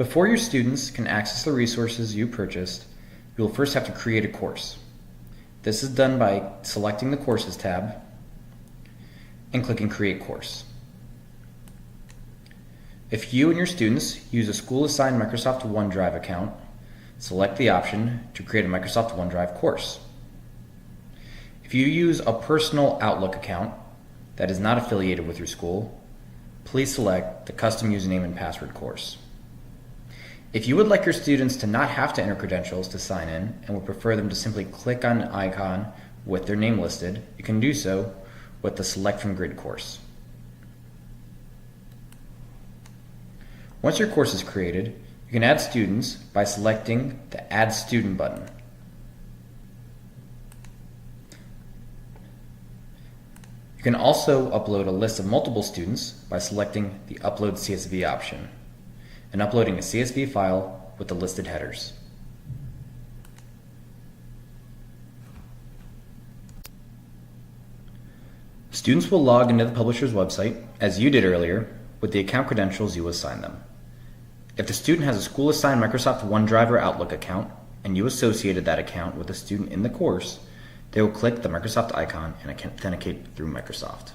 Before your students can access the resources you purchased, you will first have to create a course. This is done by selecting the Courses tab and clicking Create Course. If you and your students use a school-assigned Microsoft OneDrive account, select the option to create a Microsoft OneDrive course. If you use a personal Outlook account that is not affiliated with your school, please select the Custom Username and Password course. If you would like your students to not have to enter credentials to sign in and would prefer them to simply click on an icon with their name listed, you can do so with the Select from Grid course. Once your course is created, you can add students by selecting the Add Student button. You can also upload a list of multiple students by selecting the Upload CSV option and uploading a CSV file with the listed headers. Students will log into the publisher's website, as you did earlier, with the account credentials you assigned them. If the student has a school-assigned Microsoft OneDrive or Outlook account, and you associated that account with a student in the course, they will click the Microsoft icon and authenticate through Microsoft.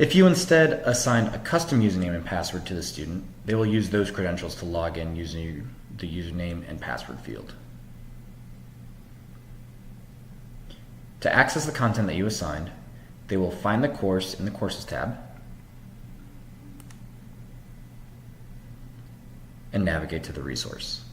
If you instead assign a custom username and password to the student, they will use those credentials to log in using the username and password field. To access the content that you assigned, they will find the course in the Courses tab and navigate to the resource.